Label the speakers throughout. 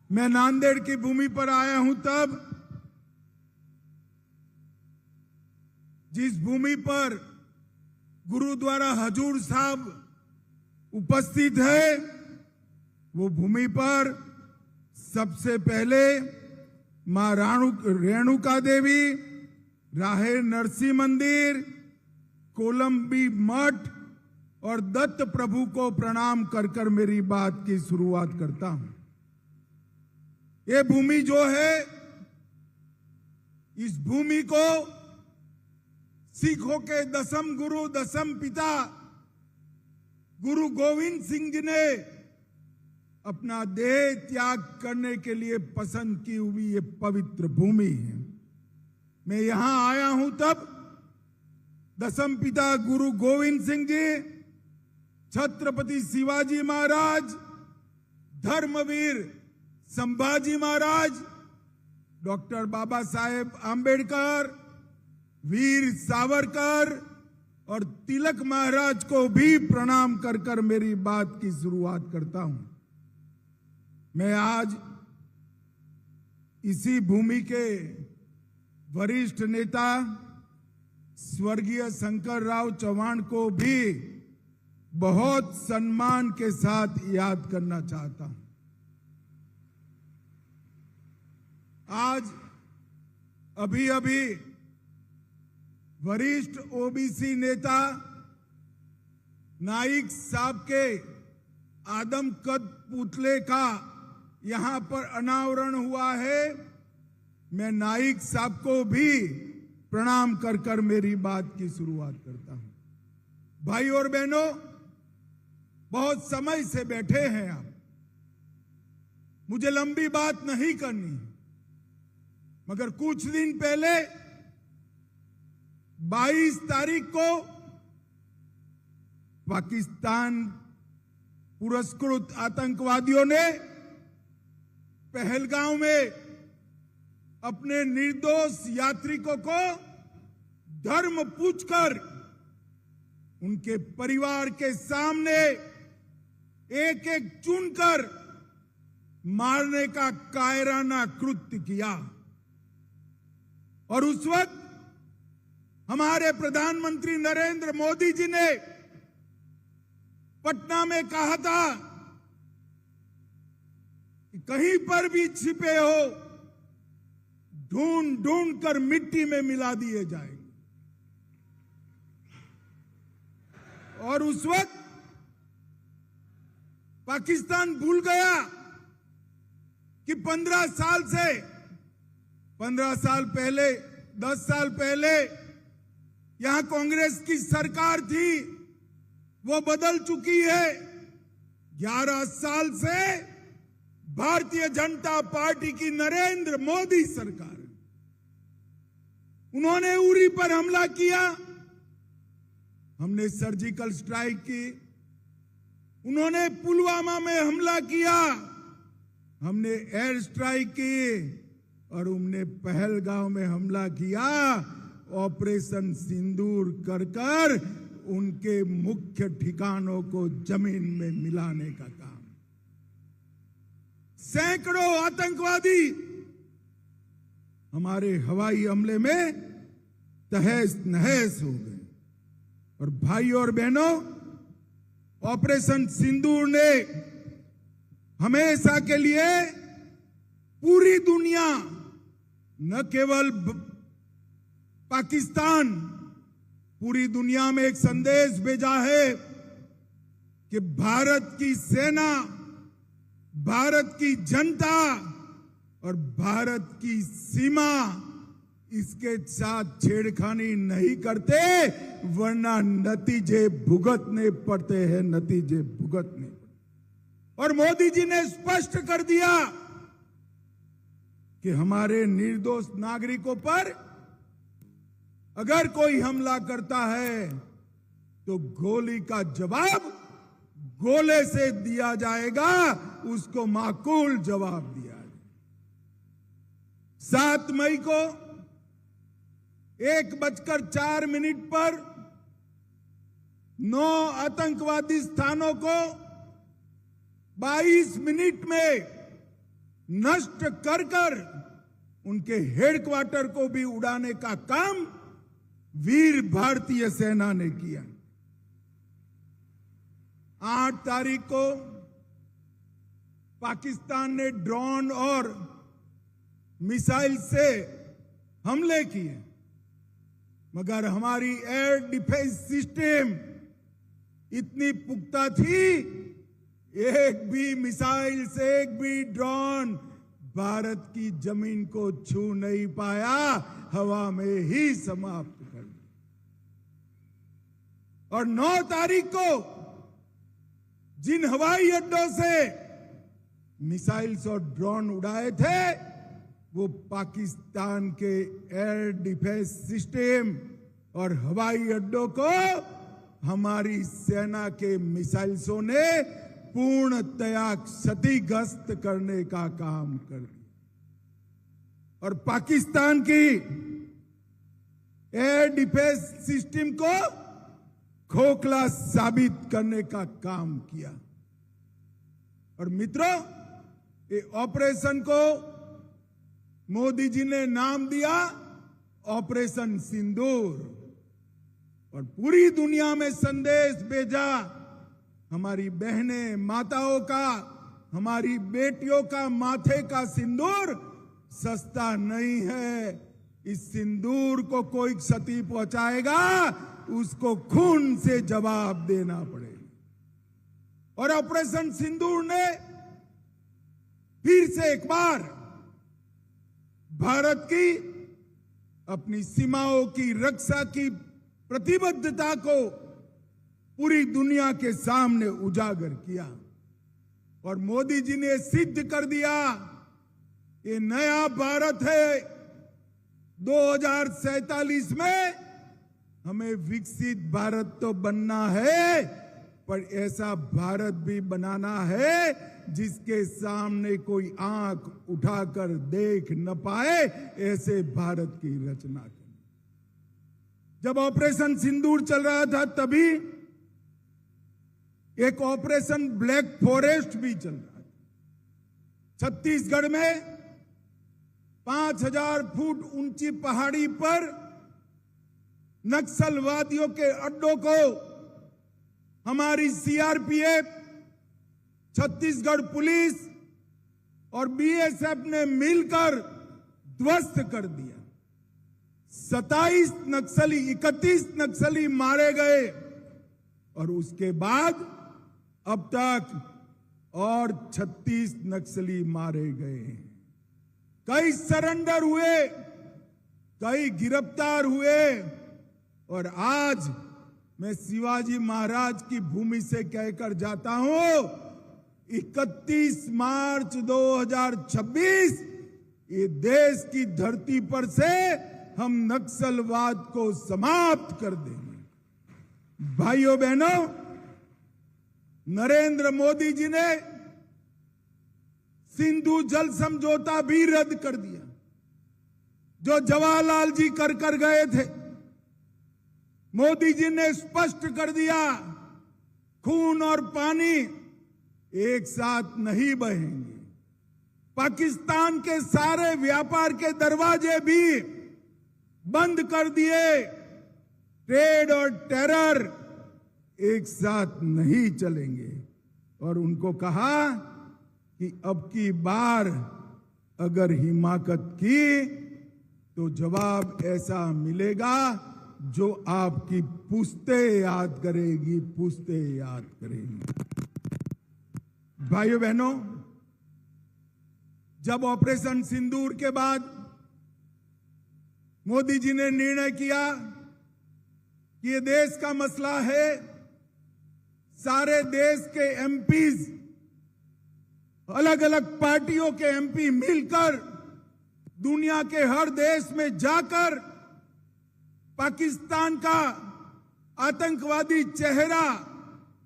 Speaker 1: मैं नांदेड़ की भूमि पर आया हूं तब जिस भूमि पर गुरुद्वारा हजूर साहब उपस्थित है, वो भूमि पर सबसे पहले मां रेणुका देवी, राहे नरसिंह मंदिर, कोलंबी मठ और दत्त प्रभु को प्रणाम कर कर मेरी बात की शुरुआत करता हूं। ये भूमि जो है, इस भूमि को सिखों के दसम गुरु, दसम पिता गुरु गोविंद सिंह जी ने अपना देह त्याग करने के लिए पसंद की हुई ये पवित्र भूमि है। मैं यहां आया हूं तब दसम पिता गुरु गोविंद सिंह जी, छत्रपति शिवाजी महाराज, धर्मवीर संभाजी महाराज, डॉक्टर बाबा साहेब आंबेडकर, वीर सावरकर और तिलक महाराज को भी प्रणाम कर कर मेरी बात की शुरुआत करता हूं। मैं आज इसी भूमि के वरिष्ठ नेता स्वर्गीय शंकरराव चौहान को भी बहुत सम्मान के साथ याद करना चाहता हूं। आज अभी अभी वरिष्ठ ओबीसी नेता नाइक साहब के आदमकद पुतले का यहां पर अनावरण हुआ है। मैं नाइक साहब को भी प्रणाम कर कर मेरी बात की शुरुआत करता हूं। भाई और बहनों, बहुत समय से बैठे हैं आप, मुझे लंबी बात नहीं करनी, मगर कुछ दिन पहले 22 तारीख को पाकिस्तान पुरस्कृत आतंकवादियों ने पहलगांव में अपने निर्दोष यात्रिकों को धर्म पूछकर उनके परिवार के सामने एक एक चुनकर मारने का कायराना कृत्य किया। और उस वक्त हमारे प्रधानमंत्री नरेंद्र मोदी जी ने पटना में कहा था कि कहीं पर भी छिपे हो, ढूंढ ढूंढ कर मिट्टी में मिला दिए जाएंगे। और उस वक्त पाकिस्तान भूल गया कि 15 साल पहले 10 साल पहले यहां कांग्रेस की सरकार थी, वो बदल चुकी है। 11 साल से भारतीय जनता पार्टी की नरेंद्र मोदी सरकार, उन्होंने उरी पर हमला किया, हमने सर्जिकल स्ट्राइक की। उन्होंने पुलवामा में हमला किया, हमने एयर स्ट्राइक की। और उन्होंने पहलगांव में हमला किया, ऑपरेशन सिंदूर कर कर उनके मुख्य ठिकानों को जमीन में मिलाने का काम। सैकड़ों आतंकवादी हमारे हवाई हमले में तहस नहस हो गए। और भाई और बहनों, ऑपरेशन सिंदूर ने हमेशा के लिए पूरी दुनिया, न केवल पाकिस्तान, पूरी दुनिया में एक संदेश भेजा है कि भारत की सेना, भारत की जनता और भारत की सीमा इसके साथ छेड़खानी नहीं करते, वरना नतीजे भुगतने पड़ते हैं, नतीजे भुगतने पड़ते। और मोदी जी ने स्पष्ट कर दिया कि हमारे निर्दोष नागरिकों पर अगर कोई हमला करता है तो गोली का जवाब गोले से दिया जाएगा, उसको माकूल जवाब दिया जाएगा। 7 मई को 1:04 पर 9 आतंकवादी स्थानों को 22 मिनट में नष्ट कर कर उनके हेडक्वार्टर को भी उड़ाने का काम वीर भारतीय सेना ने किया। 8 तारीख को पाकिस्तान ने ड्रोन और मिसाइल से हमले किए, मगर हमारी एयर डिफेंस सिस्टम इतनी पुख्ता थी, एक भी मिसाइल से एक भी ड्रोन भारत की जमीन को छू नहीं पाया, हवा में ही समाप्त कर दिया। और 9 तारीख को जिन हवाई अड्डों से मिसाइल्स और ड्रोन उड़ाए थे, वो पाकिस्तान के एयर डिफेंस सिस्टम और हवाई अड्डों को हमारी सेना के मिसाइल्सों ने पूर्णतया क्षतिग्रस्त करने का काम कर दिया और पाकिस्तान की एयर डिफेंस सिस्टम को खोखला साबित करने का काम किया। और मित्रों, ये ऑपरेशन को मोदी जी ने नाम दिया ऑपरेशन सिंदूर और पूरी दुनिया में संदेश भेजा, हमारी बहनें माताओं का, हमारी बेटियों का माथे का सिंदूर सस्ता नहीं है। इस सिंदूर को कोई क्षति पहुंचाएगा, उसको खून से जवाब देना पड़ेगा। और ऑपरेशन सिंदूर ने फिर से एक बार भारत की अपनी सीमाओं की रक्षा की प्रतिबद्धता को पूरी दुनिया के सामने उजागर किया और मोदी जी ने सिद्ध कर दिया, ये नया भारत है। 2047 में हमें विकसित भारत तो बनना है, पर ऐसा भारत भी बनाना है जिसके सामने कोई आंख उठाकर देख न पाए, ऐसे भारत की रचना करनी। जब ऑपरेशन सिंदूर चल रहा था, तभी एक ऑपरेशन ब्लैक फॉरेस्ट भी चल रहा था। छत्तीसगढ़ में 5000 फुट ऊंची पहाड़ी पर नक्सलवादियों के अड्डों को हमारी सीआरपीएफ, छत्तीसगढ़ पुलिस और बीएसएफ ने मिलकर ध्वस्त कर दिया। 31 नक्सली मारे गए और उसके बाद अब तक और 36 नक्सली मारे गए। कई सरेंडर हुए, कई गिरफ्तार हुए और आज मैं शिवाजी महाराज की भूमि से कहकर जाता हूं, 31 मार्च 2026 ये देश की धरती पर से हम नक्सलवाद को समाप्त कर देंगे। भाइयों बहनों, नरेंद्र मोदी जी ने सिंधु जल समझौता भी रद्द कर दिया, जो जवाहरलाल जी कर गए थे। मोदी जी ने स्पष्ट कर दिया, खून और पानी एक साथ नहीं बहेंगे। पाकिस्तान के सारे व्यापार के दरवाजे भी बंद कर दिए। ट्रेड और टेरर एक साथ नहीं चलेंगे और उनको कहा कि अब की बार अगर हिमाकत की तो जवाब ऐसा मिलेगा जो आपकी पुश्ते याद करेगी, पुश्ते याद करेगी। भाइयों बहनों, जब ऑपरेशन सिंदूर के बाद मोदी जी ने निर्णय किया कि ये देश का मसला है, सारे देश के एमपीज, अलग अलग पार्टियों के एमपी मिलकर दुनिया के हर देश में जाकर पाकिस्तान का आतंकवादी चेहरा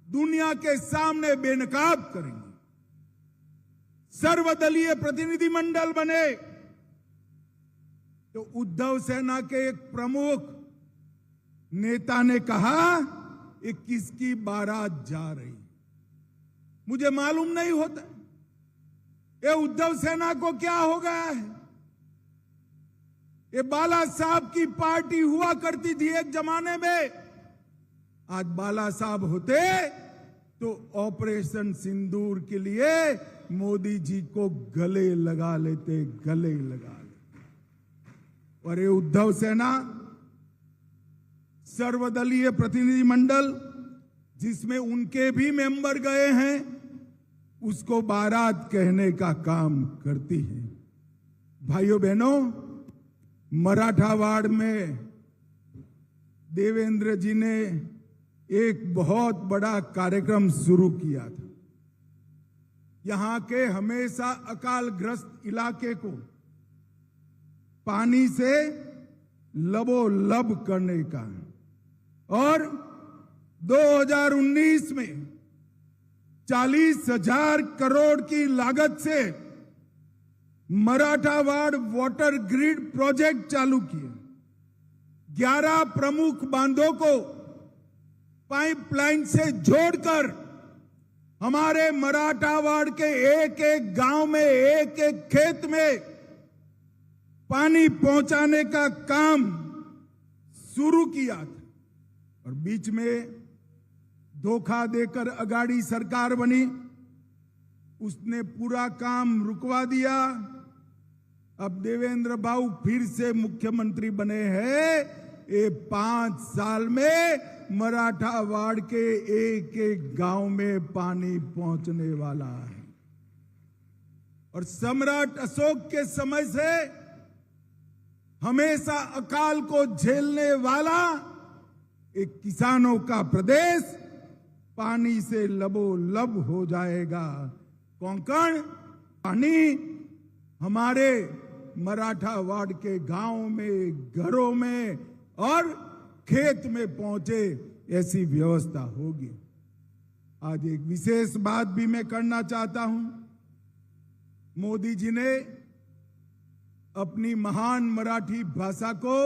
Speaker 1: दुनिया के सामने बेनकाब करेंगे। सर्वदलीय प्रतिनिधिमंडल बने तो उद्धव सेना के एक प्रमुख नेता ने कहा, ये किसकी बारात जा रही, मुझे मालूम नहीं होता। ये उद्धव सेना को क्या हो गया है? ये बाला साहब की पार्टी हुआ करती थी एक जमाने में। आज बाला साहब होते तो ऑपरेशन सिंदूर के लिए मोदी जी को गले लगा लेते, गले लगा लेते। और ये उद्धव सेना सर्वदलीय प्रतिनिधिमंडल जिसमें उनके भी मेंबर गए हैं, उसको बारात कहने का काम करती है। भाइयों बहनों, मराठावाड़ में देवेंद्र जी ने एक बहुत बड़ा कार्यक्रम शुरू किया था। यहां के हमेशा अकालग्रस्त इलाके को पानी से लबोलब करने का, और 2019 में 40,000 करोड़ की लागत से मराठावाड़ वाटर ग्रिड प्रोजेक्ट चालू किए। 11 प्रमुख बांधों को पाइपलाइन से जोड़कर हमारे मराठावाड़ के एक एक गांव में, एक एक खेत में पानी पहुंचाने का काम शुरू किया था। और बीच में धोखा देकर अगाड़ी सरकार बनी, उसने पूरा काम रुकवा दिया। अब देवेंद्र बाबू फिर से मुख्यमंत्री बने हैं। ये 5 साल में मराठावाड़ के एक एक गांव में पानी पहुंचने वाला है। और सम्राट अशोक के समय से हमेशा अकाल को झेलने वाला एक किसानों का प्रदेश पानी से लबोलब हो जाएगा। कोंकण पानी हमारे मराठावाड़ के गांव में, घरों में और खेत में पहुंचे, ऐसी व्यवस्था होगी। आज एक विशेष बात भी मैं करना चाहता हूं। मोदी जी ने अपनी महान मराठी भाषा को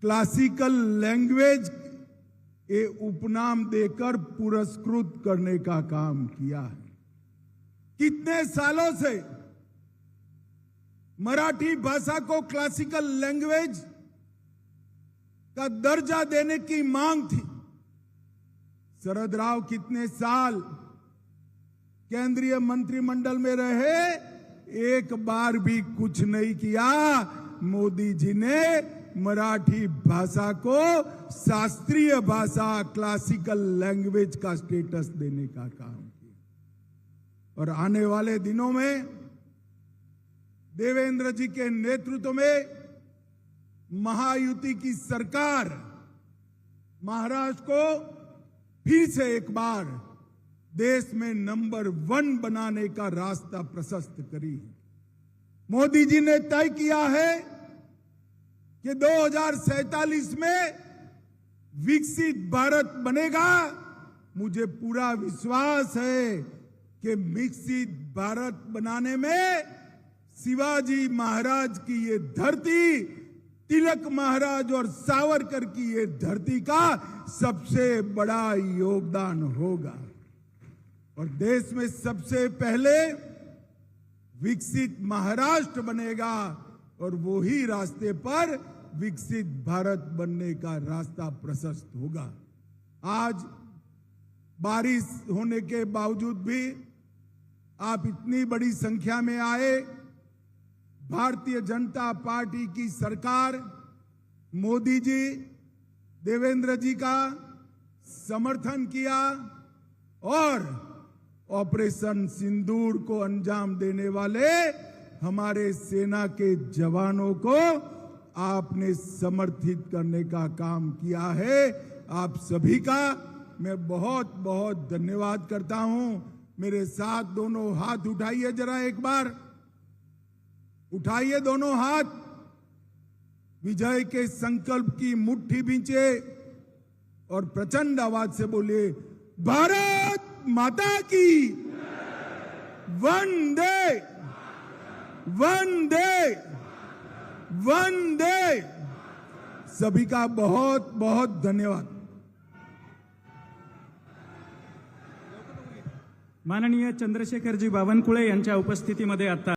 Speaker 1: क्लासिकल लैंग्वेज ये उपनाम देकर पुरस्कृत करने का काम किया है। कितने सालों से मराठी भाषा को क्लासिकल लैंग्वेज का दर्जा देने की मांग थी। शरद राव कितने साल केंद्रीय मंत्रिमंडल में रहे, एक बार भी कुछ नहीं किया। मोदी जी ने मराठी भाषा को शास्त्रीय भाषा, क्लासिकल लैंग्वेज का स्टेटस देने का काम किया। और आने वाले दिनों में देवेंद्र जी के नेतृत्व में महायुति की सरकार महाराष्ट्र को फिर से एक बार देश में नंबर 1 बनाने का रास्ता प्रशस्त करी। मोदी जी ने तय किया है कि 2047 में विकसित भारत बनेगा। मुझे पूरा विश्वास है कि विकसित भारत बनाने में शिवाजी महाराज की ये धरती, तिलक महाराज और सावरकर की ये धरती का सबसे बड़ा योगदान होगा। और देश में सबसे पहले विकसित महाराष्ट्र बनेगा और वो ही रास्ते पर विकसित भारत बनने का रास्ता प्रशस्त होगा। आज बारिश होने के बावजूद भी आप इतनी बड़ी संख्या में आए। भारतीय जनता पार्टी की सरकार, मोदी जी, देवेंद्र जी का समर्थन किया और ऑपरेशन सिंदूर को अंजाम देने वाले हमारे सेना के जवानों को आपने समर्थित करने का काम किया है। आप सभी का मैं बहुत बहुत धन्यवाद करता हूं। मेरे साथ दोनों हाथ उठाइए, जरा एक बार उठाइए दोनों हाथ। विजय के संकल्प की मुट्ठी भींचे और प्रचंड आवाज से बोलिए, भारत माता की वंदे वंदे वंदे। सभी का बहुत बहुत धन्यवाद।
Speaker 2: माननीय चंद्रशेखरजी बावनकुळे यांच्या उपस्थितीमध्ये आता